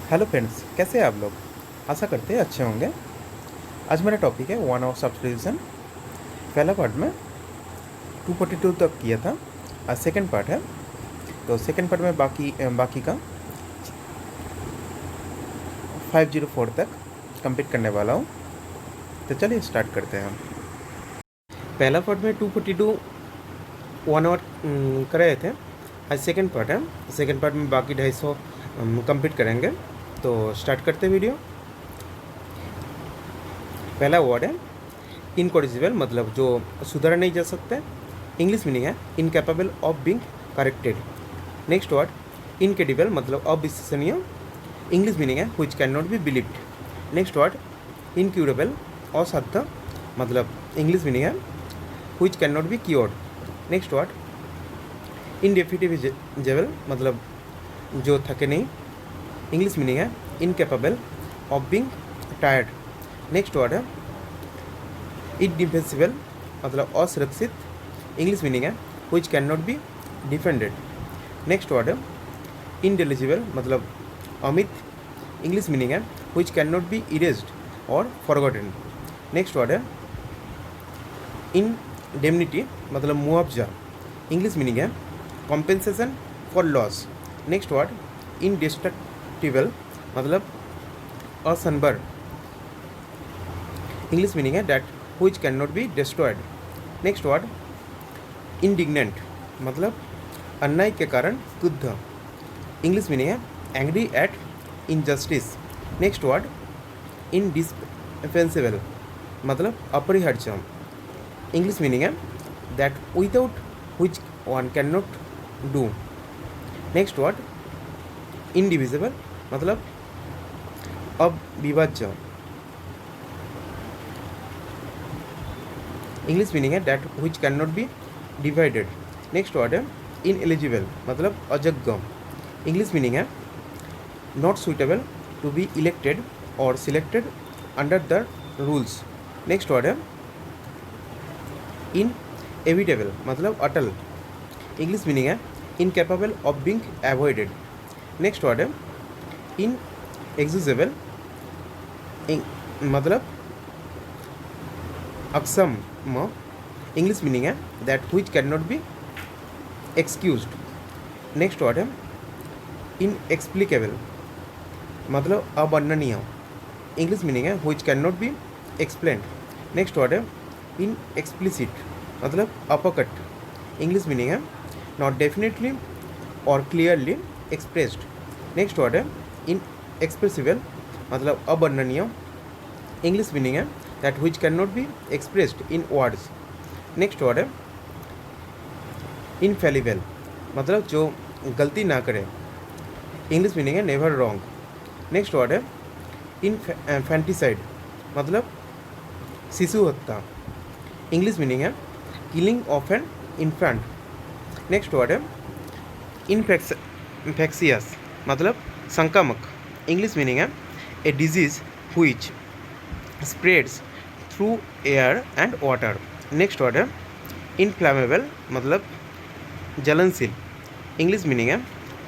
Hello friends, कैसे हैं आप लोग। आशा करते हैं अच्छे होंगे। आज मेरा टॉपिक है वन ऑफ सब्सटीट्यूशन। पहला पार्ट में 242 तक किया था। आज सेकंड पार्ट है, तो सेकंड पार्ट में बाकी का 504 तक कंप्लीट करने वाला हूँ। तो चलिए स्टार्ट करते हैं। पहला पार्ट में 242 1 आवर कराए थे। आज सेकंड पार्ट है। सेकंड पार्ट में बाकी 250 कंप्लीट करेंगे। तो स्टार्ट करते हैं वीडियो। पहला वर्ड है इनकॉरिजिबल, मतलब जो सुधारा नहीं जा सकते। इंग्लिश मीनिंग है incapable of being corrected. Next word incredible, मतलब अविश्वसनीय। इंग्लिश मीनिंग है which can not be believed. Next word incurable, असाध्य, मतलब इंग्लिश मीनिंग है which can not be cured. Next word indefinable, मतलब जो थके नहीं। इंग्लिश मीनिंग है incapable of being tired. Next word है इनडिफेंसिबल, मतलब असुरक्षित। इंग्लिश मीनिंग है which can not be defended. Next word है इनडेलिजिबल, मतलब अमित। इंग्लिश मीनिंग है which can not B erased और फॉरगॉटन। नेक्स्ट वर्ड है इंडेमनिटी, मतलब मुआवजा। इंग्लिश मीनिंग है compensation for loss. Next word indestructible, मतलब असंबर। इंग्लिश मीनिंग है that which can not be destroyed. Next word indignant, मतलब अन्याय के कारण क्रुद्ध। इंग्लिश मीनिंग है angry at injustice. Next word indispensable, मतलब अपरिहार्य। इंग्लिश मीनिंग है that without which one can not do. Next word indivisible, मतलब अविभाज्य। इंग्लिश मीनिंग है that which can not be divided. Next word है इनएलिजिबल, मतलब अयोग्य। इंग्लिश मीनिंग है not suitable to be elected और selected under the rules. Next word है inevitable, मतलब अटल। इंग्लिश मीनिंग है incapable of being avoided. Next word है इनएक्सक्यूजेबल, मतलब अक्षम। इंग्लिश मीनिंग है that which can not be excused. Next word है इनएक्सप्लिकेबल, मतलब अवर्णनीय। इंग्लिश मीनिंग है which can not be explained. Next word है इनएक्सप्लिसिट, मतलब अपकट। इंग्लिश मीनिंग है नॉट डेफिनेटली और क्लियरली एक्सप्रेस्ड। नेक्स्ट वर्ड है इनएक्सप्रेसिबल, मतलब अवर्णनीय। इंग्लिश मीनिंग है that which can not be expressed in words. Next word है इनफेलिबल, मतलब जो गलती ना करे। इंग्लिश मीनिंग है नेवर रॉन्ग। नेक्स्ट वर्ड है इनफेंटिसाइड, मतलब शिशु हत्या। इंग्लिश मीनिंग है killing of an infant. Next word है इन्फेक्शियस, मतलब संक्रामक। इंग्लिश मीनिंग है a disease which spreads through air and water. Next word है इनफ्लैमेबल, मतलब जलनशील। इंग्लिश मीनिंग है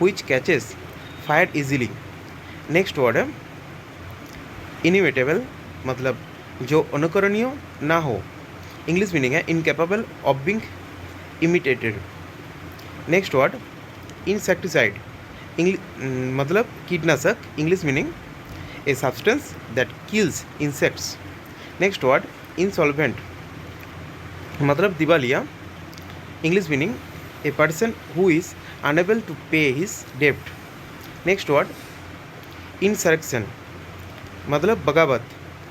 which catches fire easily. Next word है इनिवेटेबल, मतलब जो अनुकरणीय ना हो। इंग्लिश मीनिंग है incapable of being imitated. Next word insecticide, मतलब कीटनाशक। English meaning a substance that kills insects. Next word insolvent, मतलब दिवालिया। English meaning a person who is unable to pay his डेब्ट। नेक्स्ट वर्ड इंसरेक्शन, मतलब बगावत।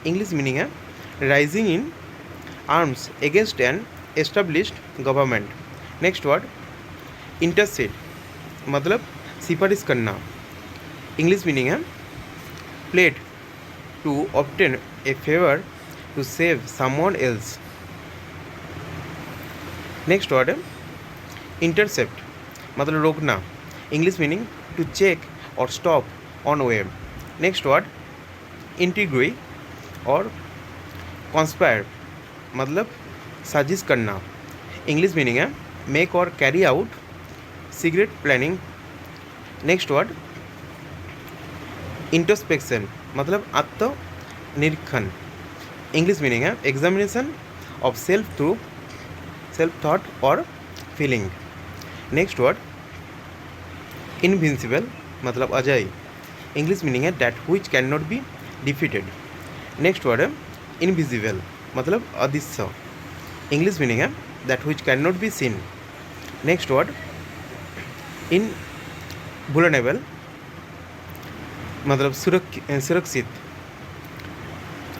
English meaning है rising in arms against an established government. Next word intercede, मतलब सिफारिश करना। English meaning है plead to obtain a favour to save someone else. Next word है intercept, मतलब रोकना। इंग्लिश मीनिंग टू चेक और stop on way. Next word intrigue और conspire, मतलब साजिश करना। इंग्लिश मीनिंग है मेक और carry out secret planning. Next word introspection मतलब आत्मनिरीक्षण। इंग्लिश मीनिंग है examination of self through self thought और फीलिंग। नेक्स्ट वर्ड इनविंसिबल मतलब अजय। इंग्लिश मीनिंग है that which can not be defeated. Next word है इनविजिबल मतलब अदृश्य। इंग्लिश मीनिंग है that which can not be seen. Next word invulnerable मतलब सुरक्षित।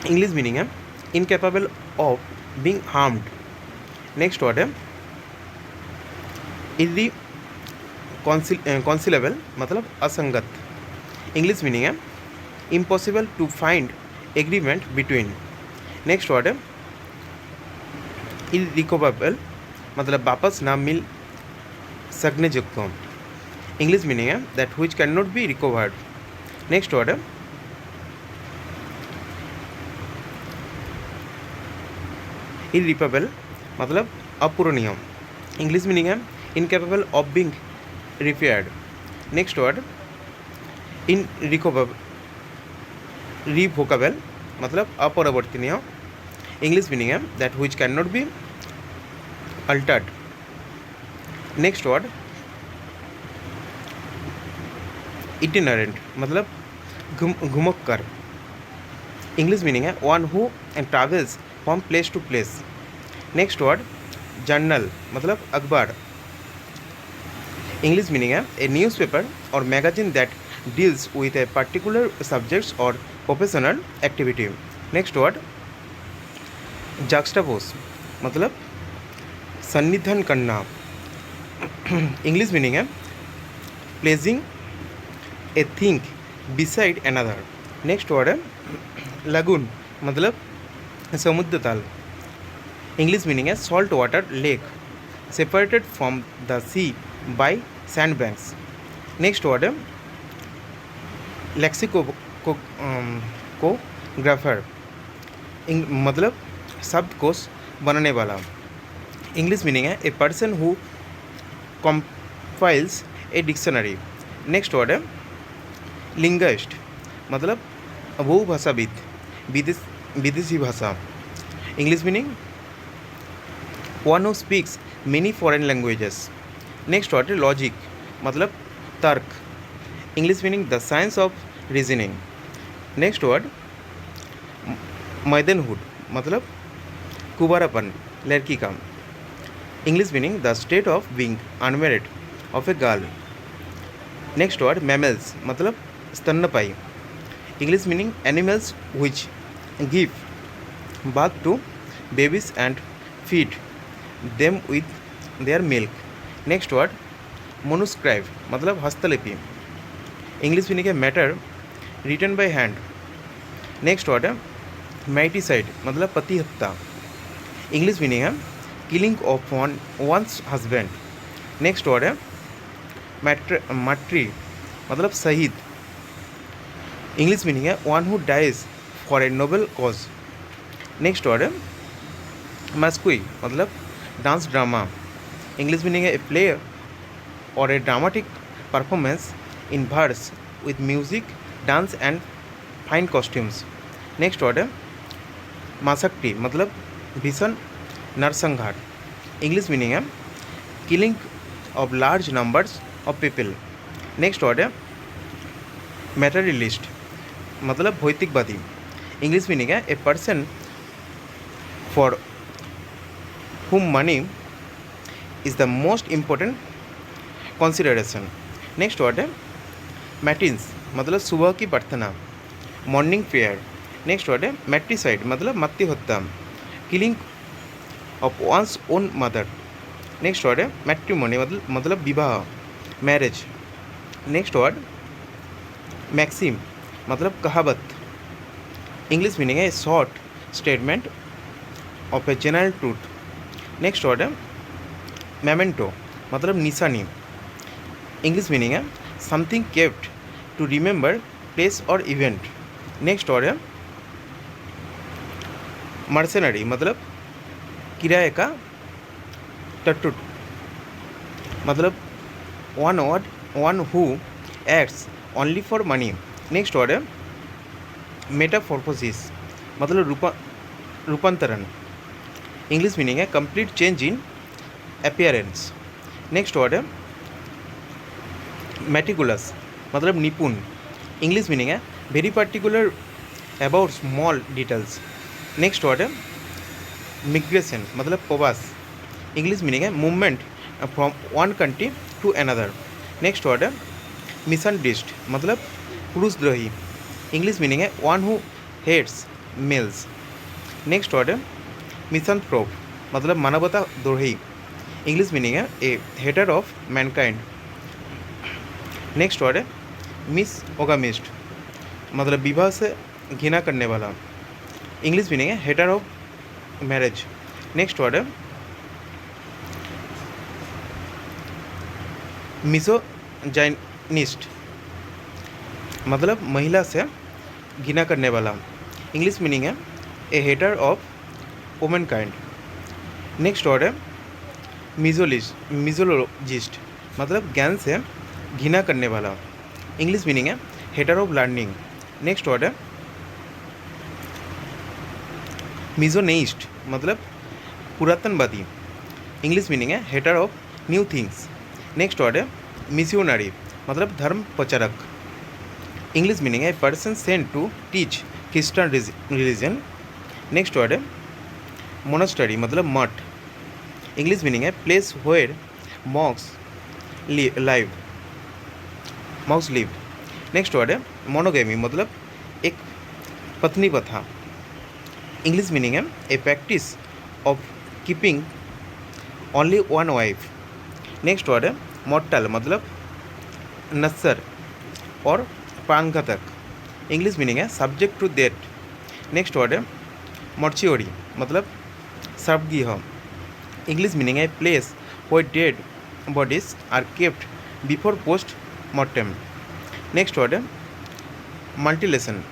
इंग्लिश मीनिंग है incapable of being harmed. Next word है इरिकॉन्सिलेबल मतलब असंगत। इंग्लिश मीनिंग है impossible to find agreement between. Next word है इरिकवरेबल मतलब वापस ना मिल सकने योग्य। इंग्लिश मीनिंग है that which can not be recovered. Next word है इरिपेबल मतलब अपूरणीय। इंग्लिश मीनिंग है incapable of being repaired. Next word irrevocable मतलब अपरिवर्तनीय। इंग्लिश मीनिंग है that which can not be altered. Next word itinerant मतलब घुमक्कर। इंग्लिश मीनिंग है one who travels from place to place. Next word journal मतलब अखबार। English meaning है a newspaper और magazine that deals with a particular subjects और professional activity. Next word juxtapose मतलब सन्निधान करना। इंग्लिश मीनिंग है placing a thing beside another. Next word है लगून मतलब समुद्र तल। इंग्लिश मीनिंग है salt water lake separated from the sea by sand banks. Next word है लेक्सिकोग्राफर मतलब शब्दकोश बनाने वाला। इंग्लिश मीनिंग है a person who compiles a dictionary. Next word है लिंग्विस्ट मतलब बहुभाषाविद विदेशी भाषा। English meaning one who speaks many foreign languages. Next word है लॉजिक मतलब तर्क। English meaning the science of reasoning. Next word maidenhood मतलब कुंवारापन लड़की का। English meaning the state of being unmarried of a girl. Next word mammals मतलब स्तन्यपायी। English meaning animals which give birth to babies and feed them with their milk. Next word manuscript मतलब हस्तलिपि। English meaning है matter written by hand. Next word है mariticide मतलब पति हत्या। English meaning है killing of one's husband. Next word है martyr मतलब शहीद। इंग्लिश मीनिंग है one who dies for a noble cause. Next word है मस्कुई मतलब डांस ड्रामा। इंग्लिश मीनिंग है ए प्ले और a dramatic performance in verse with music dance and fine costumes. Next word है massacre मतलब भीषण नरसंहार। इंग्लिश मीनिंग है killing of large numbers of people. Next word है मैटेरियलिस्ट मतलब भौतिकवादी। इंग्लिश मीनिंग है a person for whom money is the most important consideration. Next word है मैटिन्स मतलब सुबह की प्रार्थना मॉर्निंग प्रेयर। नेक्स्ट वर्ड है मैट्रिसाइड मतलब मत्ती हत्या killing of one's own mother. Next word है मैट्रिमोनी मतलब विवाह मैरिज। नेक्स्ट वर्ड मैक्सिम मतलब कहावत। इंग्लिश मीनिंग है short statement of a general truth. Next word है मेमेंटो मतलब निशानी। इंग्लिश मीनिंग है something kept to remember place और इवेंट। नेक्स्ट वर्ड है मर्सेनरी मतलब किराए का टट्टू मतलब one who acts only for money. Next word है मेटाफॉर्फोसिस, मतलब रूपांतरण। इंग्लिश मीनिंग है complete change in appearance. Next word है मेटिकुलस, मतलब निपुण। इंग्लिश मीनिंग है very particular about small details. Next word है मिग्रेशन, मतलब प्रवास। इंग्लिश मीनिंग है movement from one country to another. Next word है मिसअंडर्स्टैंड, मतलब पुरुषद्रोही। इंग्लिश मीनिंग है one who hates males. Next word है मिसंथ्रोप, मतलब मानवता द्रोही। इंग्लिश मीनिंग है a hater of mankind. Next word है मिसओगामिस्ट, मतलब विवाह से घृणा करने वाला। इंग्लिश मीनिंग है hater of marriage. Next word है मिसोजाइनिस्ट, मतलब महिला से घृणा करने वाला। इंग्लिश मीनिंग है a hater of women kind. Next word है मिजोलॉजिस्ट, मतलब ज्ञान से घृणा करने वाला। इंग्लिश मीनिंग है hater of learning. Next word है मिजोनेइस्ट, मतलब पुरातनवादी। इंग्लिश मीनिंग है hater of new things. Next word है मिशनरी, मतलब धर्म प्रचारक। इंग्लिश मीनिंग है person sent to teach Christian religion. Next word है मोनास्टरी, मतलब मठ। इंग्लिश मीनिंग है place where monks live. Next word है मोनोगेमी, मतलब एक पत्नी प्रथा। इंग्लिश मीनिंग है a practice of keeping only one wife. Next word है मॉर्टल, मतलब नश्वर और प्राणघातक। इंग्लिश मीनिंग है subject to death. Next word है मॉर्च्यूरी, मतलब शवगृह। इंग्लिश मीनिंग है place where dead bodies are kept before post mortem. Next word है मल्टीलेशन,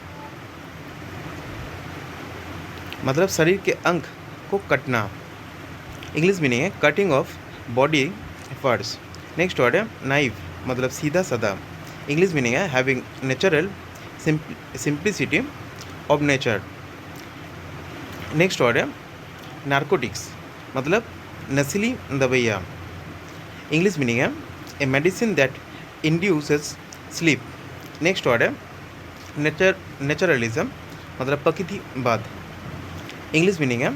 मतलब शरीर के अंग को कटना। इंग्लिश मीनिंग है cutting of body parts. Next word है नाइफ, मतलब सीधा साधा। इंग्लिश मीनिंग है having natural simplicity of nature. Next word है नार्कोटिक्स, मतलब नशीली दवाइयाँ। इंग्लिश मीनिंग है a medicine that induces sleep. Next word है नेचुरलिज्म, मतलब प्रकृतिवाद। इंग्लिश मीनिंग है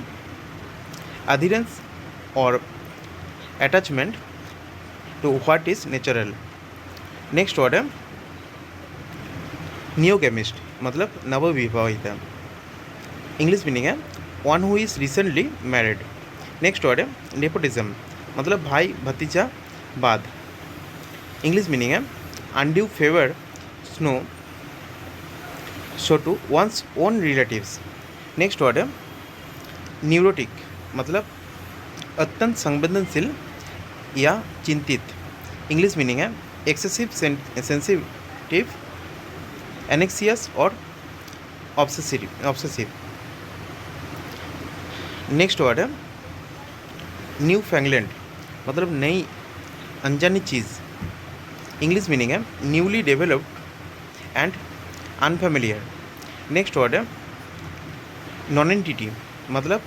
अधीरेंस और attachment to what is natural. Next word है नियोगेमिस्ट, मतलब नवविवाहिता। इंग्लिश मीनिंग है one who is recently married. Next word है नेपोटिज्म, मतलब भाई भतीजा बाद। इंग्लिश मीनिंग है undue favour show to one's own relatives. Next word है न्यूरोटिक, मतलब अत्यंत संवेदनशील या चिंतित। इंग्लिश मीनिंग है एक्सेसिव सेंसिटिव, एनेक्सियस और ऑब्सेसिव। नेक्स्ट वर्ड है न्यू फैंगलैंड, मतलब नई अनजानी चीज़। इंग्लिश मीनिंग है newly developed and unfamiliar. Next word है नॉनेंटिटी, मतलब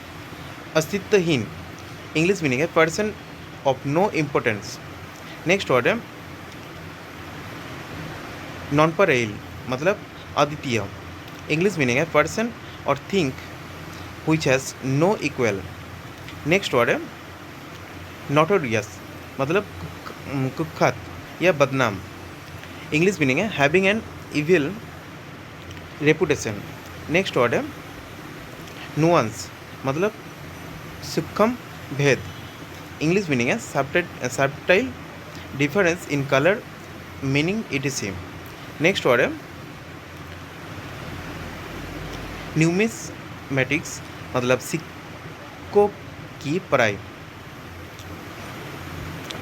अस्तित्वहीन। इंग्लिश मीनिंग है person of no importance. Next word है नॉन परेल, मतलब अद्वितीय। इंग्लिश मीनिंग है पर्सन और thing which has no equal। Next word है नोटोरियस, मतलब कुख्यात या बदनाम। इंग्लिश मीनिंग है having an evil reputation. Next word है नुआंस, मतलब सूक्ष्म भेद। इंग्लिश मीनिंग है subtle difference in colour meaning etc। Next word है न्यूमिस्मेटिक्स, मतलब सिक्कों की पढ़ाई।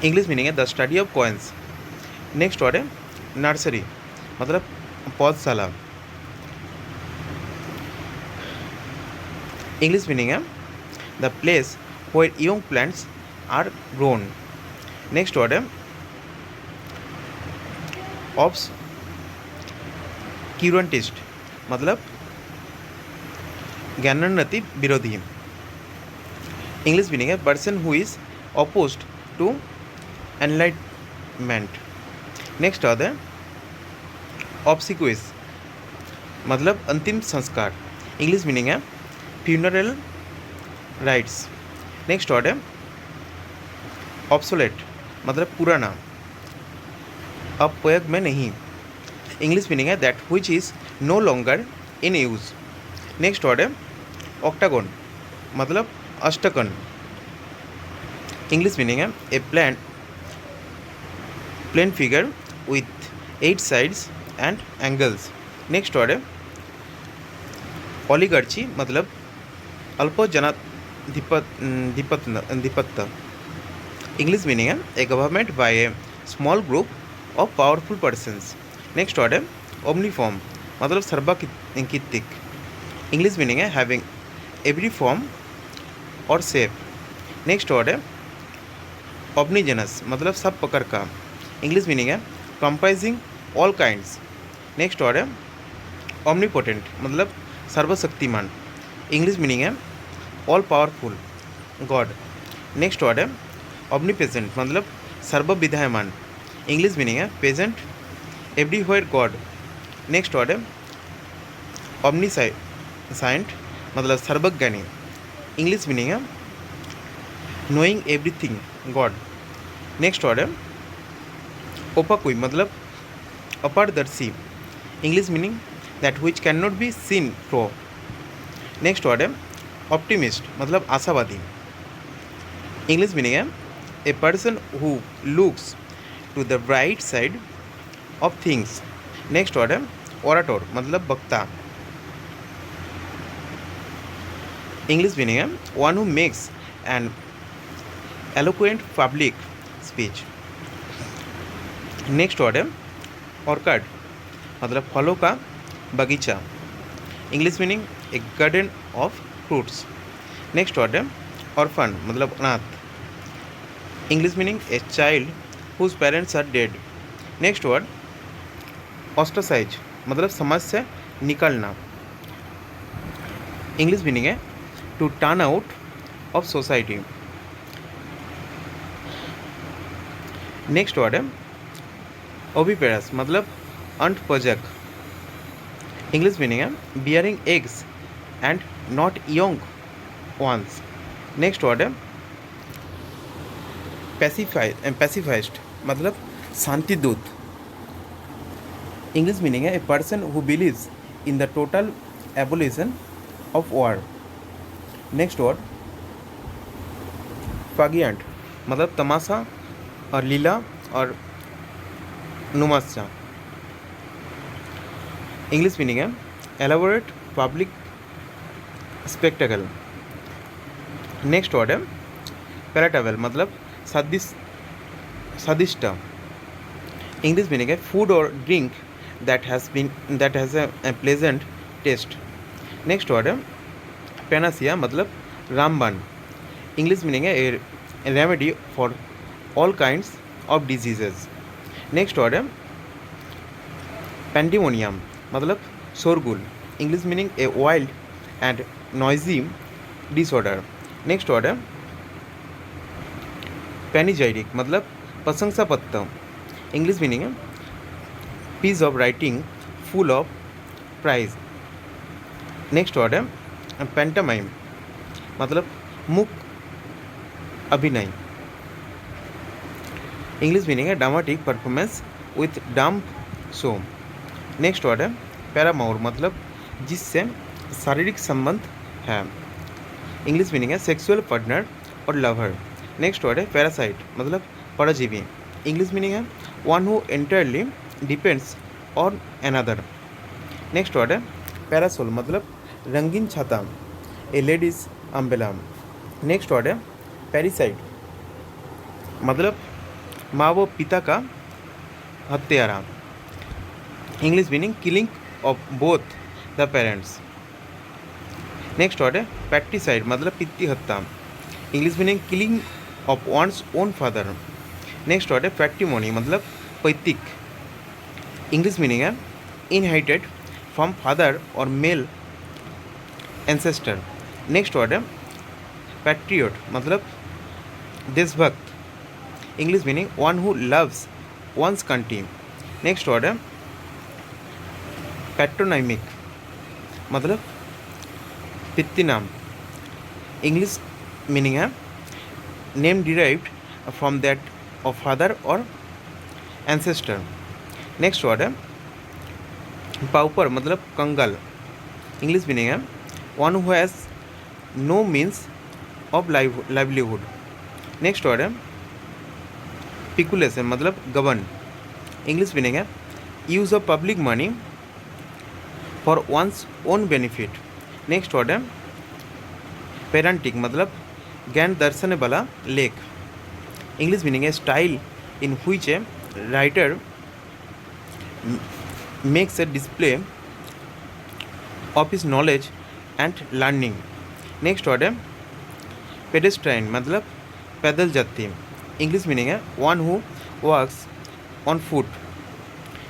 इंग्लिश मीनिंग है the study of coins. Next word है नर्सरी, मतलब पौधशाला। इंग्लिश मीनिंग है the place where young plants are grown. Next word है ऑब्स क्यूरेंटिस्ट मतलब ज्ञानोन्नति विरोधी। इंग्लिश मीनिंग है person who is opposed to enlightenment. Next word है ऑब्सिक्वियस मतलब अंतिम संस्कार। इंग्लिश मीनिंग है फ्यूनरल राइट्स। नेक्स्ट वर्ड है ऑब्सोलेट मतलब पुराना, अब प्रयोग में नहीं। इंग्लिश मीनिंग है that which is no longer in use. Next word है ऑक्टागन मतलब अष्टकोण। इंग्लिश मीनिंग है a plane figure with 8 sides and angles. Next word है ओलिगार्ची मतलब अल्पजनाधिपत्य। इंग्लिश मीनिंग है a government by a small group of powerful persons. Next word है ओमनीफॉर्म मतलब सर्वकित्तिक। इंग्लिश मीनिंग है हैविंग एवरी फॉर्म और शेप। नेक्स्ट वर्ड है ऑब्निजेनस मतलब सब प्रकार का। इंग्लिश मीनिंग है comprising all kinds. Next word है ओमनीपोटेंट मतलब सर्वशक्तिमान। इंग्लिश मीनिंग है all powerful God. Next word है ओमनीप्रेजेंट मतलब सर्वविधायमान। इंग्लिश मीनिंग है present everywhere God. Next word है ओमनीसाइंट मतलब सर्वज्ञानी। इंग्लिश मीनिंग है knowing everything God. Next word है ओपाकुई मतलब अपारदर्शी। English meaning that which can not be seen through. Next word है ऑप्टिमिस्ट मतलब आशावादी। इंग्लिश मीनिंग है a person who looks to the bright side of things. Next word है orator मतलब वक्ता। इंग्लिश मीनिंग है one who makes an eloquent public speech. Next word है orchard मतलब फलों का बगीचा। English meaning a garden of fruits. Next word है ऑर्फन मतलब अनाथ। English meaning a child whose parents are dead. Next word ostracise मतलब समाज से निकलना। इंग्लिश मीनिंग है to turn out of society. Next word है ओविपेरस मतलब अंडपजक। इंग्लिश मीनिंग है bearing eggs and not young ones. Next word है पैसिफाइस्ट मतलब शांति दूत। इंग्लिश मीनिंग है a person who believes in the total abolition of war. Next word pageant मतलब तमाशा और लीला और नुमाशा। इंग्लिश मीनिंग है elaborate public spectacle. Next word है पैराटेबल मतलब स्वादिष्ट। इंग्लिश मीनिंग है फूड और drink that has a pleasant taste. Next word है पेनासिया मतलब रामबाण। इंग्लिश मीनिंग है a remedy for all kinds of diseases. Next word है पेंडिमोनियम मतलब शोरगुल। English meaning a wild and noisy disorder. Next word है panegyric मतलब प्रशंसा पत्र। इंग्लिश मीनिंग है piece of writing full of praise. Next word है पैंटमाइम मतलब मुख अभिनय। इंग्लिश मीनिंग है dramatic performance with dumb show. Next word है पैरामोर मतलब जिससे शारीरिक संबंध है। इंग्लिश मीनिंग है सेक्सुअल पार्टनर और लवर। नेक्स्ट वर्ड है पैरासाइट मतलब परजीवी। इंग्लिश मीनिंग है one who entirely depends on another. Next word है पैरासोल मतलब रंगीन छाता a ladies umbrella. Next word है पैरिसाइड मतलब माँ व पिता का हत्यारा। English meaning killing of both the parents. Next word है पैट्रिसाइड मतलब पितृ हत्या। English meaning killing of one's own father. Next word है पैट्रिमोनी मतलब पैतृक। इंग्लिश मीनिंग है इनहेरिटेड फ्रॉम फादर और मेल एंसेस्टर। नेक्स्ट वर्ड है पैट्रियट, मतलब देशभक्त। English meaning one who loves one's country. Next word है पैट्रोनाइमिक, मतलब पितृनाम। इंग्लिश मीनिंग है name derived from that of father और एंसेस्टर। नेक्स्ट वर्ड है पाउपर, मतलब कंगाल। इंग्लिश मीनिंग है one who has no means of livelihood. Next word है पिकुलेशन, मतलब गबन। इंग्लिश मीनिंग है use of public money for one's own benefit. Next word है पेरेंटिक, मतलब ज्ञान दर्शन वाला लेख। इंग्लिश मीनिंग है style in which a writer makes a display of his knowledge and learning. Next word है पेडेस्ट्राइन, मतलब पैदल यात्री। इंग्लिश मीनिंग है one who works on foot.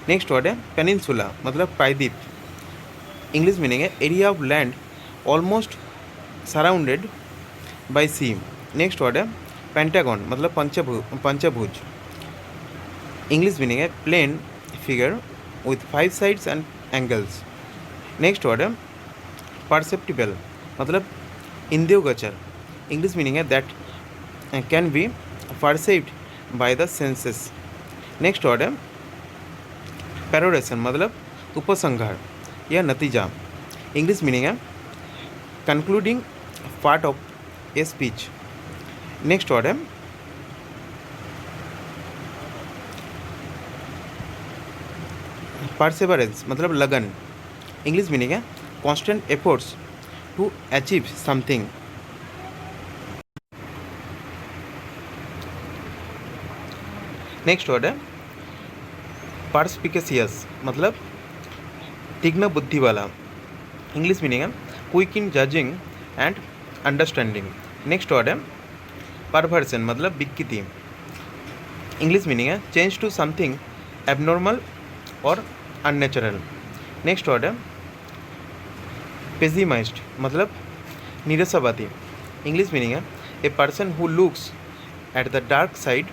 Next word है पेनिनसुला, मतलब प्रायद्वीप। इंग्लिश मीनिंग है area of land almost surrounded by C. Next word है पेंटागन, मतलब पंचभुज। इंग्लिश मीनिंग है plane figure with 5 sides and angles. Next word है परसेप्टिबल, मतलब इंद्रियोगोचर। इंग्लिश मीनिंग है that can be perceived by the senses. Next word है peroration, मतलब उपसंहार या नतीजा। इंग्लिश मीनिंग है concluding part of a speech. Next word है परसेवरेंस, मतलब लगन। इंग्लिश मीनिंग है constant efforts to achieve something. Next word है परस्पिकेसियस, मतलब तीक्ष्ण बुद्धि वाला। इंग्लिश मीनिंग है quick in judging and understanding. Next word है परवर्सन, मतलब विकृति। इंग्लिश मीनिंग है चेंज टू समथिंग एबनॉर्मल और अननेचुरल। नेक्स्ट वर्ड है पेसिमिस्ट, मतलब निराशावादी। इंग्लिश मीनिंग है a person who looks at the dark side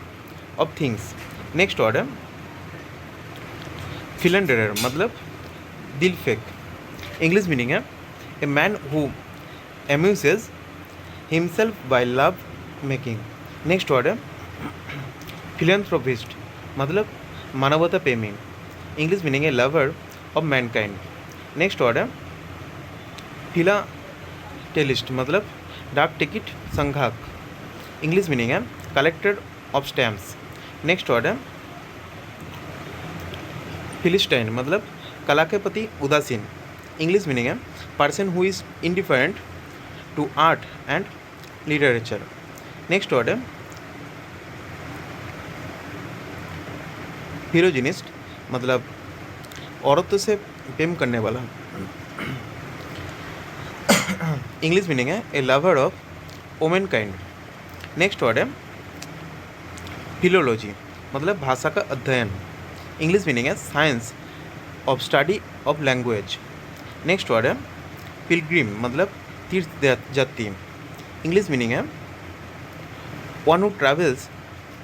of things. Next word है फिलेंडरर, मतलब दिल फेक। इंग्लिश मीनिंग है a man who amuses himself by love making. Next word है philanthropist, मतलब मानवता प्रेमी। इंग्लिश मीनिंग है lover of mankind. Next word है फिलाटेलिस्ट, मतलब डाक टिकट संग्राहक। इंग्लिश मीनिंग है collector of stamps. Next word है फिलिस्टाइन, मतलब कला के प्रति उदासीन। इंग्लिश मीनिंग है person who is indifferent to art and literature. Next word है हीरोजिनिस्ट, मतलब औरतों से प्रेम करने वाला। इंग्लिश मीनिंग है a lover of women kind. Next word है फिलोलॉजी, मतलब भाषा का अध्ययन। इंग्लिश मीनिंग है science of study of language. Next word है पिलग्रिम, मतलब तीर्थ यात्री। इंग्लिश मीनिंग है one who travels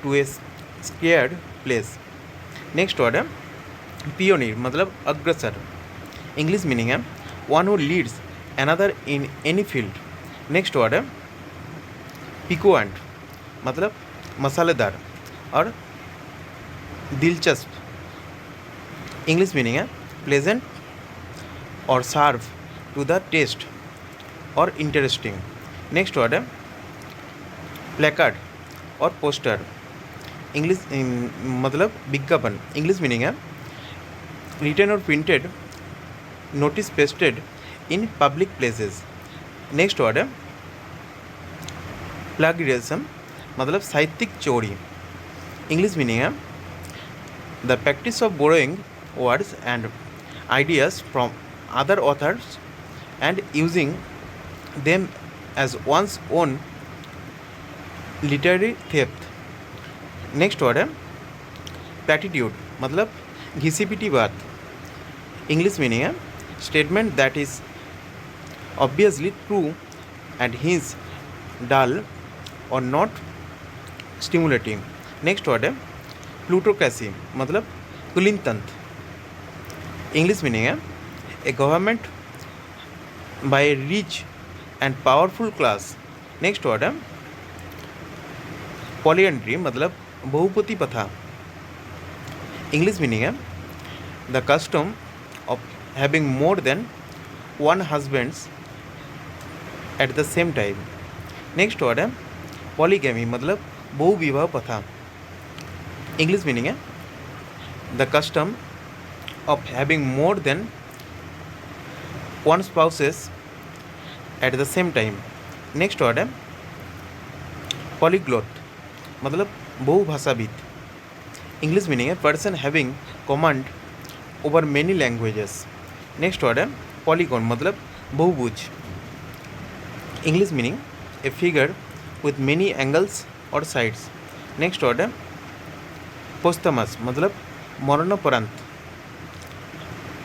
to a sacred place. Next word है पियोनियर, मतलब अग्रसर। इंग्लिश मीनिंग है one who leads another in any field. Next word है पिकोएंट, मतलब मसालेदार और दिलचस्प। इंग्लिश मीनिंग है प्लेजेंट और सर्व टू द टेस्ट और इंटरेस्टिंग। नेक्स्ट वर्ड है प्लेकार्ड और पोस्टर। इंग्लिश मतलब विज्ञापन। इंग्लिश मीनिंग है रिटन और printed notice pasted in public places. Next word है प्लागियरिज्म, मतलब साहित्यिक चोरी। इंग्लिश मीनिंग है the practice of borrowing words and ideas from other authors and using them as one's own literary theft. Next word है प्लैटिट्यूड, मतलब घिसी पिटी बात। English meaning है statement that is obviously true and hence dull or not stimulating. Next word है plutocracy, मतलब कुलीन तंत्र। English meaning है a government by rich and powerful class. Next word है पॉलीएंड्री, मतलब बहुपति प्रथा। इंग्लिश मीनिंग है the custom of having more than one husbands at the same time. Next word है पॉलीगैमी, मतलब बहुविवाह प्रथा। इंग्लिश मीनिंग है the custom of having more than one spouses at the same time. Next word है polyglot, मतलब बहुभाषाविद। English meaning है person having command over many languages. Next word है polygon, मतलब बहुभुज। English meaning a figure with many angles और sides. Next word है posthumous, मतलब मरणोपरांत।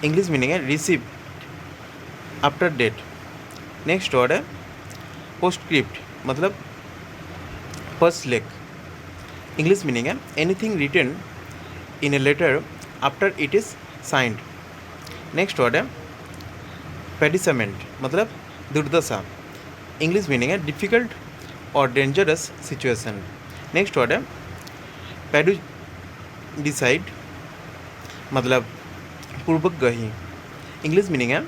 इंग्लिश मीनिंग है receive after death. Next word है पोस्टस्क्रिप्ट, मतलब फर्स्ट इंग्लिश मीनिंग है anything written in a letter after it is signed. Next word है predicament, मतलब दुर्दशा। इंग्लिश मीनिंग है डिफ़िकल्ट और डेंजरस सिचुएशन। नेक्स्ट वर्ड है पेडुडिसाइड, मतलब पूर्वग्रही। इंग्लिश मीनिंग है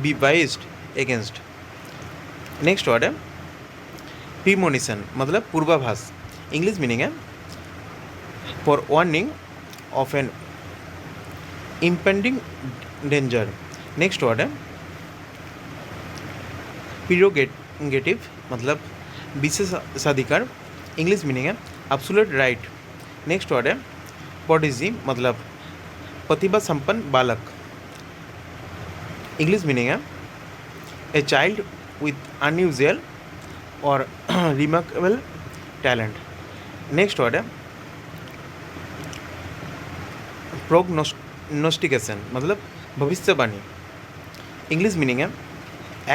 be biased against. Next word है प्रीमोनिशन, मतलब पूर्वाभास। इंग्लिश मीनिंग है forewarning of an impending danger. Next word है प्रीरोगेटिव, मतलब विशेषाधिकार। इंग्लिश मीनिंग है एब्सोल्यूट राइट। नेक्स्ट वर्ड है प्रोडिजी, मतलब प्रतिभा संपन्न बालक। इंग्लिश मीनिंग है ए चाइल्ड विथ अनयूजुअल और रिमार्केबल टैलेंट। नेक्स्ट वर्ड है प्रोग्नोस्टिकेशन, मतलब भविष्यवाणी। इंग्लिश मीनिंग है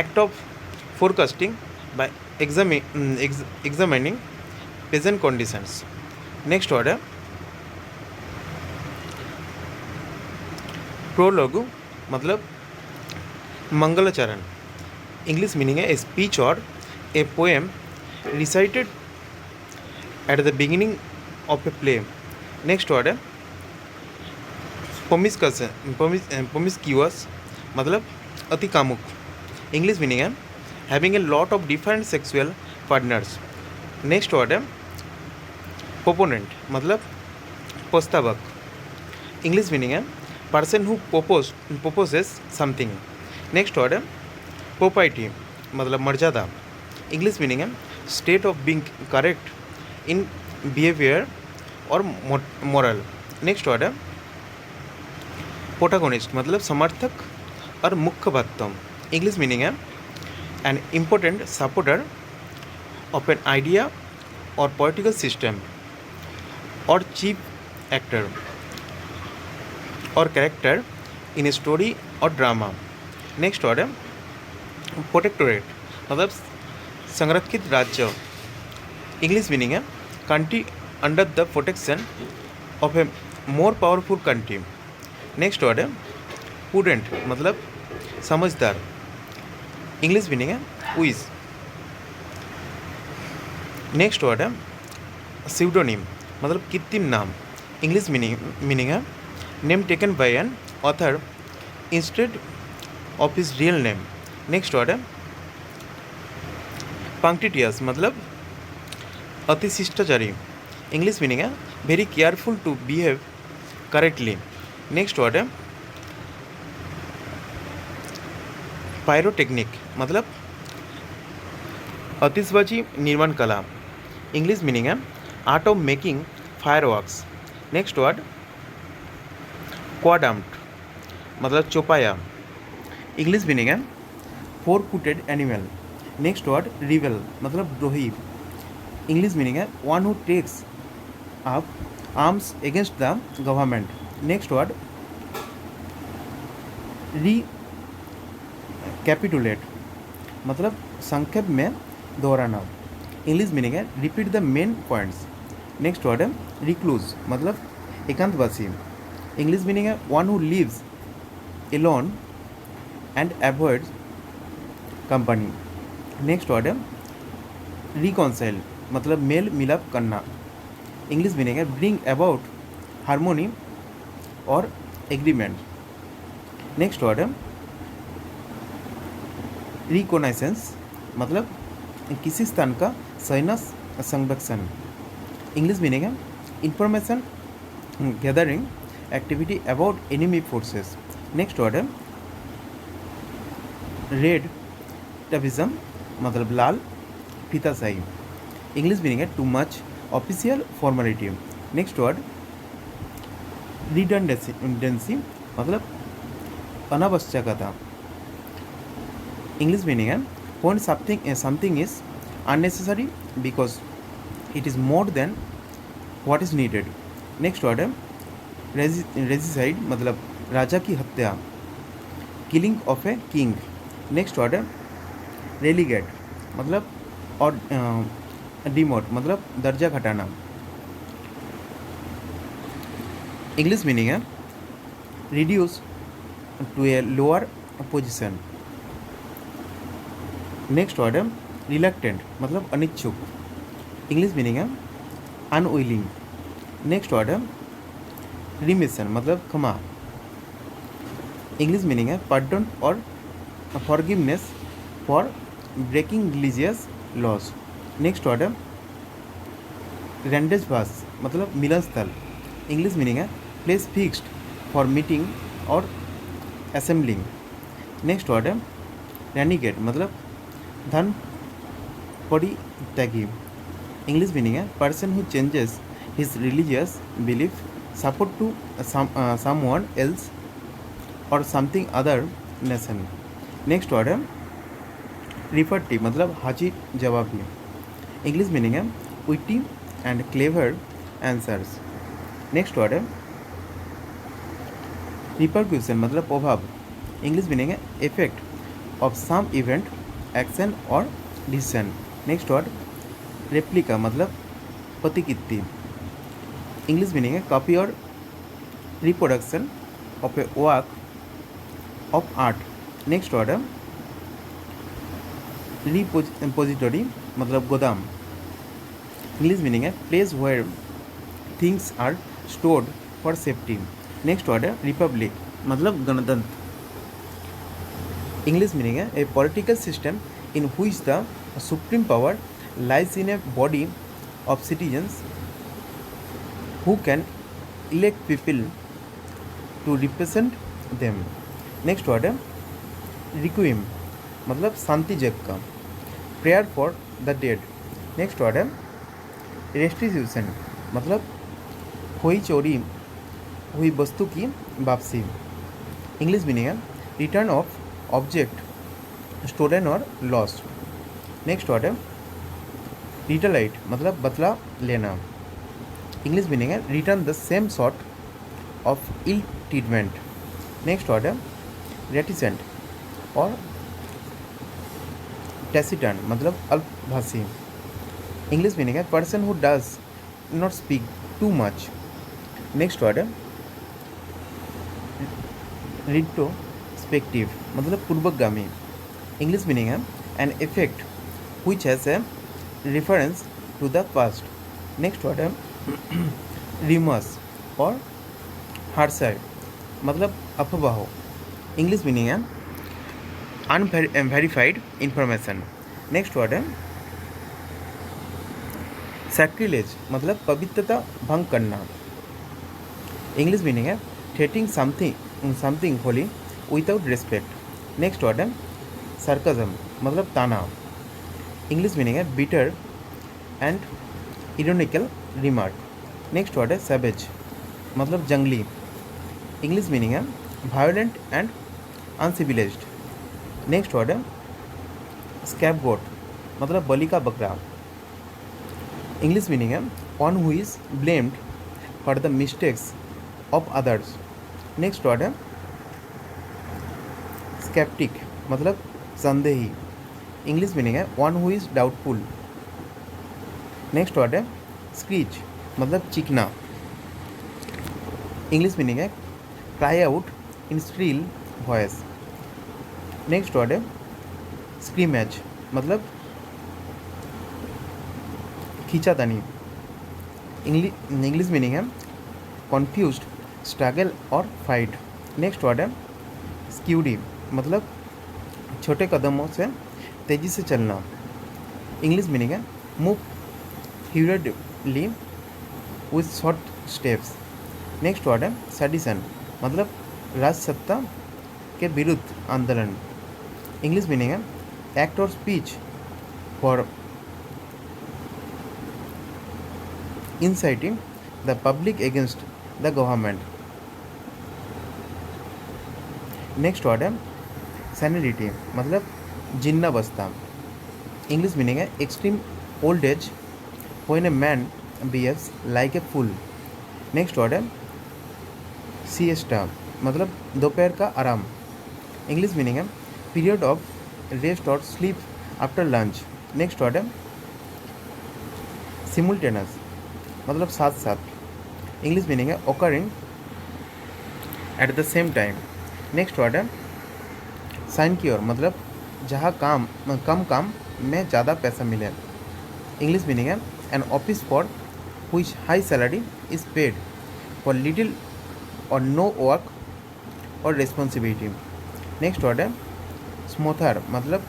act of forecasting by examining present conditions. Next word है प्रोलोग, मतलब मंगलाचरण। इंग्लिश मीनिंग है ए स्पीच और a poem recited at the beginning of a play. Next word है प्रोमिस्क्यूअस, मतलब अति कामुक। इंग्लिश मीनिंग है having a lot of different sexual partners. Next word है प्रोपोनेंट, मतलब प्रस्तावक। इंग्लिश मीनिंग है person who purposes something. Next word है प्रोपाइटी, मतलब मर्यादा। इंग्लिश मीनिंग है state of being correct in behaviour और मोरल। नेक्स्ट वर्ड है प्रोटैगनिस्ट, मतलब समर्थक और मुख्य वक्ता। इंग्लिश मीनिंग है an important supporter of an idea और पॉलिटिकल सिस्टम और चीफ एक्टर और कैरेक्टर इन ए स्टोरी और ड्रामा। नेक्स्ट वर्ड है प्रोटेक्टोरेट, मतलब संरक्षित राज्य। इंग्लिश मीनिंग है country under the protection of A more powerful country. Next word है प्रूडेंट, मतलब समझदार। इंग्लिश मीनिंग है विज। नेक्स्ट वर्ड है स्यूडोनिम, मतलब कृत्रिम नाम। इंग्लिश मीनिंग है name taken by an author instead of his real name. Next word है पंक्टिटियस, मतलब अति शिष्टाचारी। इंग्लिश मीनिंग है very careful to behave correctly. Next word है पायरोटेक्निक, मतलब आतिशबाजी निर्माण कला। इंग्लिश मीनिंग है art of making fireworks. Next word quadruped, मतलब चौपाया। इंग्लिश मीनिंग है four footed animal. Next word rebel, मतलब द्रोही। इंग्लिश मीनिंग है one who takes up arms against the government. Next word capitulate मतलब संक्षेप में दोहराना। इंग्लिश मीनिंग है repeat the main points. Next word है रिक्लूज मतलब एकांतवासी। इंग्लिश मीनिंग है one who lives alone and avoids company. Next word है रिकॉन्साइल मतलब मेल मिलाप करना। इंग्लिश मीनिंग है bring about harmony or agreement. Next word है रिकोनाइसेंस मतलब किसी स्थान का सैन्य संरक्षण। इंग्लिश मीनिंग है information gathering activity about enemy forces. Next word है रेड टबिज्म मतलब लाल फीताशाही। इंग्लिश मीनिंग है too much official formality. Next word redundancy मतलब अनावश्यकता। इंग्लिश मीनिंग है when something is unnecessary because it is more than what is needed. Next word है regicide मतलब राजा की हत्या killing of a king. Next word है relegate मतलब और डिमोट मतलब दर्जा घटाना। इंग्लिश मीनिंग है reduce to a lower position. Next word है रिलक्टेंट मतलब अनिच्छुक। इंग्लिश मीनिंग है अनविलिंग। नेक्स्ट वर्ड है रिमिशन मतलब क्षमा। इंग्लिश मीनिंग है पार्डन और forgiveness for breaking religious laws. Next word है रेंडेज भास मतलब मिलन स्थल। इंग्लिश मीनिंग है place fixed for meeting or assembling. Next word है रेनिगेट मतलब धन परित्यागी। इंग्लिश मीनिंग है person who changes his religious belief support to someone else or something other nation. Next word है रिफर्टिव मतलब हाजिर जवाबी। इंग्लिश मीनिंग है witty and clever answers. Next word है रिपरक्यूशन मतलब प्रभाव। इंग्लिश मीनिंग है effect of some event action or decision. Next word replica मतलब प्रतिकृति। इंग्लिश मीनिंग है कॉपी और reproduction of a work of art. Next word है रिपोजिटरी मतलब गोदाम। इंग्लिश मीनिंग है place where things are stored for safety. Next word है republic मतलब गणतंत्र। इंग्लिश मीनिंग है a political system in which the supreme power lies in a body of citizens who can elect people to represent them. Next word है requiem मतलब शांति यज्ञ का prayer for the dead. Next word है restitution मतलब हुई चोरी हुई वस्तु की वापसी। इंग्लिश मीनिंग है रिटर्न ऑफ ऑब्जेक्ट स्टोलन और लॉस्ट। नेक्स्ट वर्ड है रिटलाइट मतलब बदला लेना। इंग्लिश मीनिंग है return the same sort of ill treatment. Next word है रेटिसेंट और टैसिटर्न मतलब अल्पभाषी। इंग्लिश मीनिंग है person who does not speak too much. Next word है रिट्रोस्पेक्टिव मतलब पूर्वगामी। इंग्लिश मीनिंग है an effect which has a reference to the past. Next word है रिमस और हार्साइड मतलब अफवाह। इंग्लिश मीनिंग है अनवेरीफाइड इंफॉर्मेशन। नेक्स्ट वर्ड है sacrilege मतलब पवित्रता भंग करना। इंग्लिश मीनिंग है treating something holy without respect. Next word है सरकजम मतलब ताना। इंग्लिश मीनिंग है bitter and ironical remark. Next word है सैवेज मतलब जंगली। इंग्लिश मीनिंग है violent and uncivilised. Next word है स्कैपगोट मतलब बलि का बकरा। इंग्लिश मीनिंग है one who is blamed for the mistakes of others. Next word है स्केप्टिक मतलब संदेही, इंग्लिश मीनिंग है one who is doubtful. Next word है स्क्रीच, मतलब चीखना, इंग्लिश मीनिंग है cry out in shrill voice. Next word है स्क्रीमैच, मतलब खींचातानी, इंग्लिश मीनिंग है confused, struggle or fight. Next word है स्क्यूडी, मतलब छोटे कदमों से तेज़ी से चलना, इंग्लिश मीनिंग है move furiously with short steps. Next word है सेडिशन, मतलब राजसत्ता के विरुद्ध आंदोलन, इंग्लिश मीनिंग है एक्ट और speech for inciting the public against the government। Next word है सैनिटी, मतलब जिन्नावस्था, इंग्लिश मीनिंग है extreme old age when a man behaves like a fool. Next word है सिएस्टा, मतलब दोपहर का आराम, इंग्लिश मीनिंग है पीरियड ऑफ रेस्ट और sleep after lunch. Next word है सिमुलटेनस, मतलब साथ साथ, इंग्लिश मीनिंग है occurring at the same time. Next word है साइनक्योर, मतलब जहाँ कम काम में ज़्यादा पैसा मिले, इंग्लिश मीनिंग है an office for which high salary is paid for little or no work or responsibility. Next word है स्मोथर, मतलब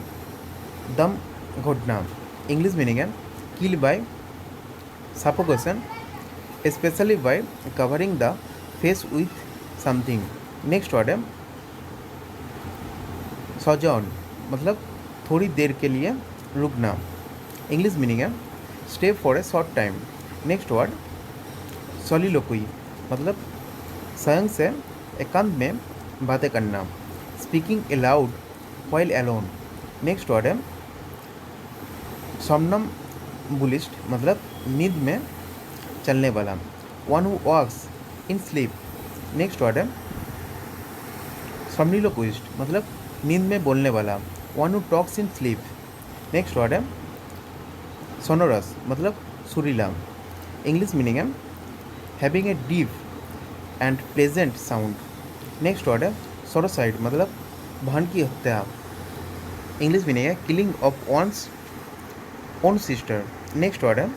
दम घोटना, इंग्लिश मीनिंग है kill by suffocation, especially by covering the face with something। Next word है sojourn, मतलब थोड़ी देर के लिए रुकना, इंग्लिश मीनिंग है stay for a short time. Next word soliloquy, मतलब स्वयं से एकांत में बातें करना, speaking aloud while alone. Next word है somnambulist, मतलब नींद में चलने वाला, one who walks in sleep. Next word है somniloquist, मतलब नींद में बोलने वाला, one who talks in sleep. Next word है सोनोरस, मतलब सुरीला, इंग्लिश मीनिंग है having a deep and pleasant sound. Next word है सोरोसाइड, मतलब बहन की हत्या, इंग्लिश मीनिंग है killing of one's own sister. Next word है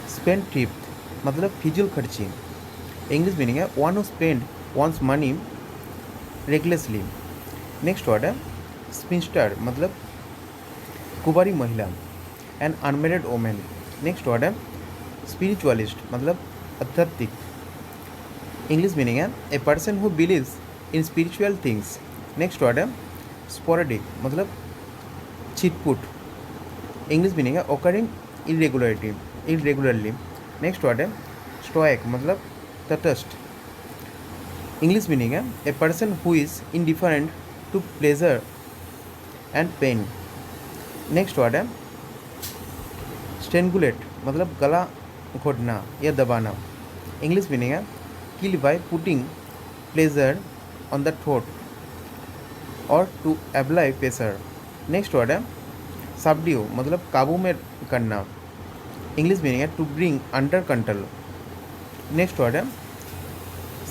स्पेंडथ्रिफ्ट, मतलब फिजूल खर्ची, इंग्लिश मीनिंग है one who spend one's money recklessly. Next word है स्पिंस्टर, मतलब कुंवारी महिला, an unmarried women. Next word है स्पिरिचुअलिस्ट, मतलब आध्यात्मिक, इंग्लिश मीनिंग है a person who believes in spiritual things. Next word है स्पोरेडिक, मतलब छिटपुट, इंग्लिश मीनिंग है ओकरिंग इरेगुलरली। नेक्स्ट वर्ड है स्टोइक, मतलब तटस्थ, इंग्लिश मीनिंग है a person who is indifferent to pleasure and pain. Next word है स्ट्रेंगुलेट, मतलब गला घोटना या दबाना, इंग्लिश मीनिंग है kill by putting pleasure on the throat or to apply pressure. Next word है सबड्यू, मतलब काबू में करना, इंग्लिश मीनिंग है to bring under control. Next word है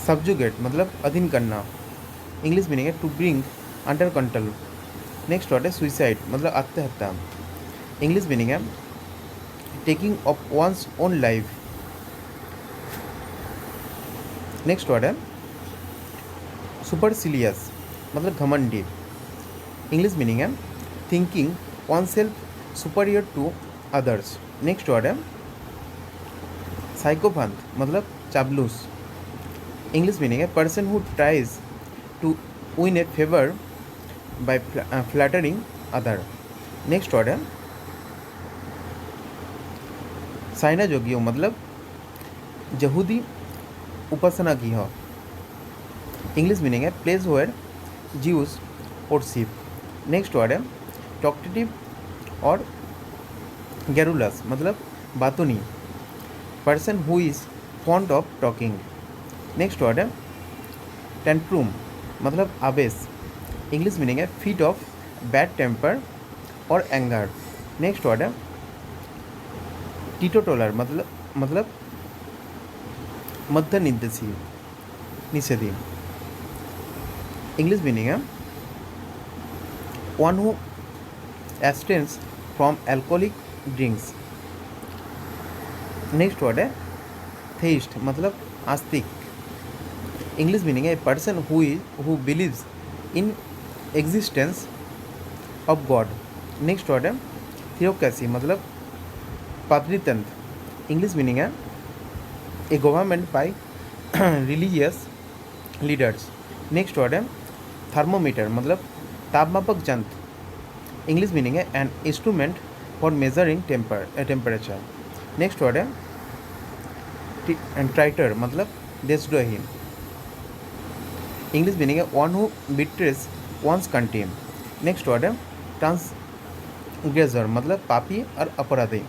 सब्जुगेट, मतलब अधीन करना, इंग्लिश मीनिंग है to bring under control. Next word है सुइसाइड, मतलब आत्महत्या, इंग्लिश मीनिंग है taking of one's own life. Next word है सुपरसिलियस, मतलब घमंडी, इंग्लिश मीनिंग है thinking one self superior to others. Next word है साइकोपैथ, मतलब चापलूस, इंग्लिश मीनिंग है person who tries to win a favour by flattering other. Next word है synagogue, मतलब यहूदी उपासना की हो, इंग्लिश मीनिंग है place where Jews worship. Next word है टॉक्टेटिव और गैरुलस, मतलब बातूनी, person who is fond of talking. Next word है टेंट्रूम, मतलब आवेश, इंग्लिश मीनिंग है fit of bad temper or anger. Next word है टीटोटलर, मतलब मध्य निषेधी निषेधी। इंग्लिश मीनिंग है one who abstains from alcoholic drinks. Next word है थेइस्ट, मतलब आस्तिक। इंग्लिश मीनिंग है a person who believes in existence of God. Next word है थियोक्रेसी, मतलब पाद्रीतंत्र। इंग्लिश मीनिंग है a government by religious leaders. Next word है thermometer, मतलब तापमापक यंत्र। इंग्लिश मीनिंग है an instrument for measuring temperature. Next word है ट्राइटर, मतलब देशद्रोही। इंग्लिश मीनिंग है one who betrays one's country. Next word है ट्रांसग्रेसर, मतलब पापी और अपराधी।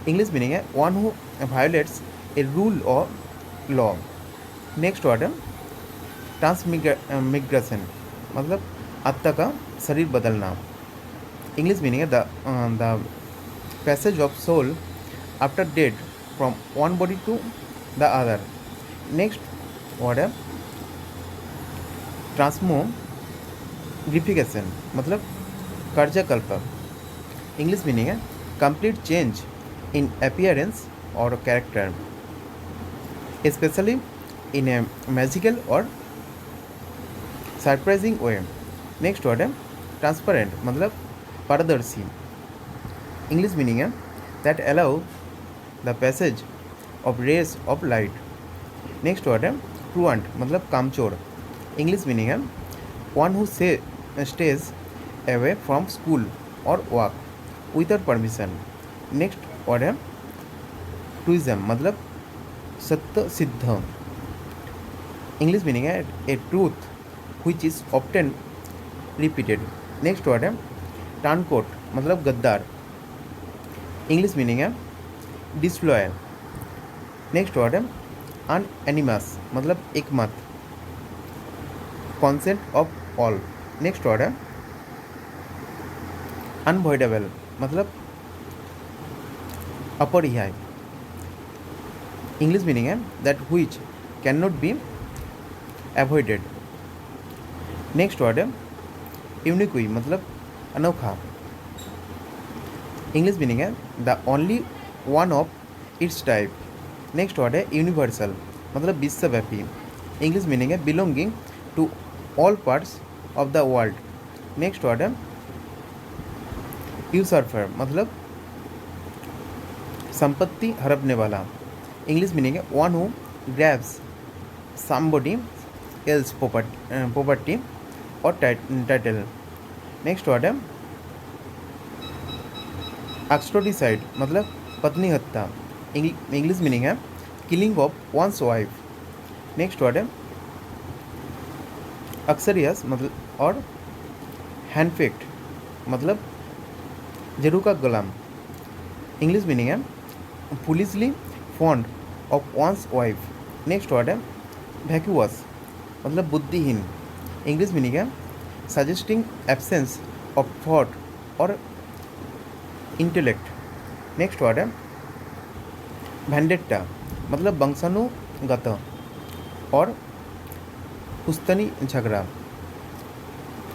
इंग्लिश मीनिंग है one who violates a rule or law. Next word है ट्रांसमिग्रेशन, मतलब आत्मा का शरीर बदलना। इंग्लिश मीनिंग है the passage of soul after death from one body to the other. Next word है ट्रांसमोग्रिफिकेशन, मतलब कार्यकल्प। इंग्लिश मीनिंग है complete change in appearance or character, specially in a magical or surprising way. Next word है transparent, मतलब पारदर्शी। English meaning है that allow the passage of rays of light. Next word है truant, मतलब कामचोर। English meaning है one who stays away from school or work without permission. Next word है truism, मतलब सत्य सिद्ध। इंग्लिश मीनिंग है a truth which is often repeated। Next word है टर्नकोट, मतलब गद्दार। इंग्लिश मीनिंग है डिसलॉयल। नेक्स्ट वर्ड है अनएनिमस, मतलब एकमत। Consent of all. Next word है अनअवॉइडेबल, मतलब अपरिहार्य। इंग्लिश मीनिंग है that which can not be avoided. Next word है यूनिक्वी, मतलब अनोखा। इंग्लिश मीनिंग है the only one of its type. Next word है यूनिवर्सल, मतलब विश्वव्यापी। इंग्लिश मीनिंग है belonging to all parts of the world. Next word है usurper, मतलब संपत्ति हड़पने वाला। इंग्लिश मीनिंग है one who grabs somebody else property और टाइटल। नेक्स्ट वर्ड है एक्सट्रोडिसाइड, मतलब पत्नी हत्या। इंग्लिश मीनिंग है killing of one's wife. Next word है अक्सरियस, मतलब और हैंडफेक्ट, मतलब जरू का गुलाम। इंग्लिश मीनिंग है foolishly fond of one's wife. Next word है वैक्यूअस, मतलब बुद्धिहीन। इंग्लिश मीनिंग है सजेस्टिंग एब्सेंस ऑफ थॉट और इंटेलेक्ट। नेक्स्ट वर्ड है वेंडेट्टा, मतलब वंशानुगत और पुस्तनी झगड़ा।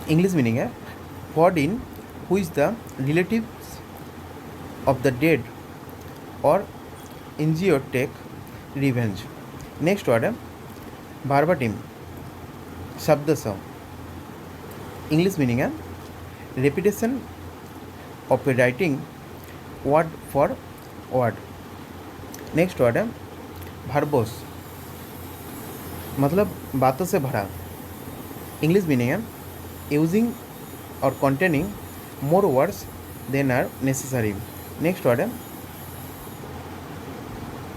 इंग्लिश मीनिंग है feud in who is the relatives of the dead और injured take revenge. Next word है बारबाटिम, शब्दश। इंग्लिश मीनिंग है repetition of a writing word for word. Next word है भरबोस, मतलब बातों से भरा। इंग्लिश मीनिंग है यूजिंग और containing more words than are necessary. Next word है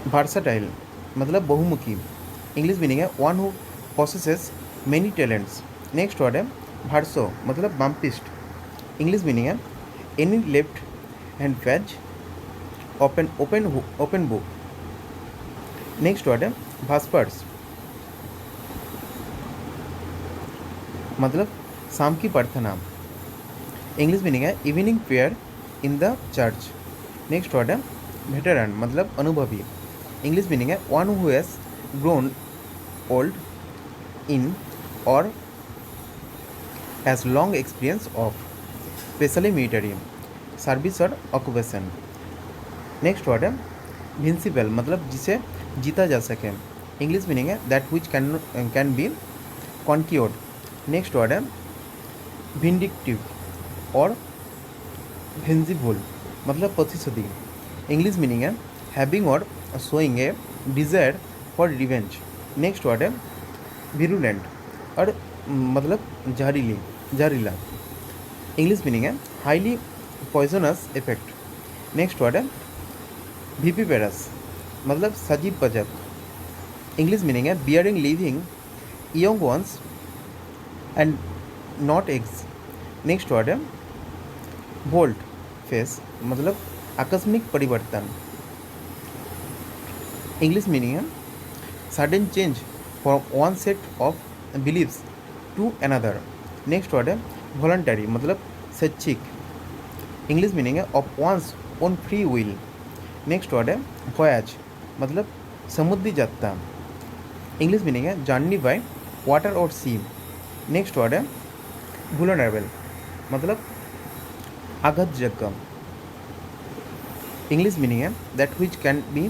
वर्सटाइल, मतलब बहुमुखी। इंग्लिश मीनिंग है one who possesses many talents. Next word है भार्सो, मतलब बम्पिस्ट। इंग्लिश मीनिंग है any left hand page open book. Next word है भास्पर्स, मतलब शाम की प्रार्थना, इंग्लिश मीनिंग है evening prayer in the church. Next word है वेटरन, मतलब अनुभवी, इंग्लिश मीनिंग है one who has grown old in or has long experience of specially military service or occupation. Next word है विंसिबल, मतलब जिसे जीता जा सके, इंग्लिश मीनिंग है that which can be conquered. Next word है विंडिक्टिव और वेंजिबल, मतलब प्रतिशोधी, इंग्लिश मीनिंग है having or showing a desire for revenge. Next word है विरुलेंट और मतलब जहरीला, इंग्लिश मीनिंग है highly poisonous effect. Next word है विपिपेरस, मतलब सजीव बजक, इंग्लिश मीनिंग है bearing living young ones and not eggs. Next word है वोल्ट फेस, मतलब आकस्मिक परिवर्तन, इंग्लिश मीनिंग है sudden change from one set of beliefs to another. Next word है वॉलंटरी, मतलब स्वैच्छिक, इंग्लिश मीनिंग है of one's own free will. Next word है वॉयाज, मतलब समुद्री यात्रा, इंग्लिश मीनिंग है journey by water or sea. Next word है वुलनरेबल, मतलब आघातजन्य, इंग्लिश मीनिंग है that which can be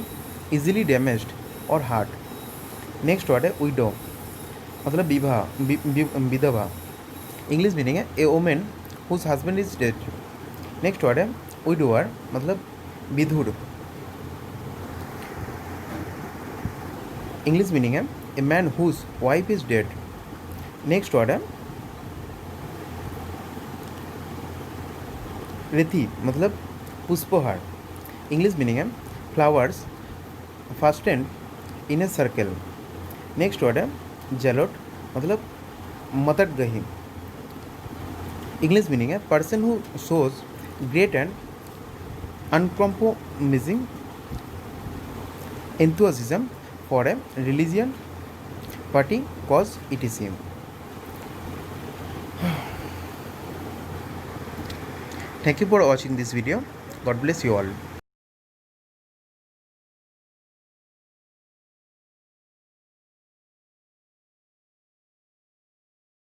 easily damaged or hurt. Next word है विडो, मतलब विधवा, इंग्लिश मीनिंग है a women whose husband is dead. Next word है widower, मतलब विधुर, इंग्लिश मीनिंग है a man whose wife is dead. Next word है wreath, मतलब पुष्पहार, इंग्लिश मीनिंग है flowers fastened in a circle. Next word है जेलोट, मतलब मतग्रही, इंग्लिश मीनिंग है person who shows great and uncompromising enthusiasm for a religion, party, cause, etc. Thank you for watching this video. God bless you all.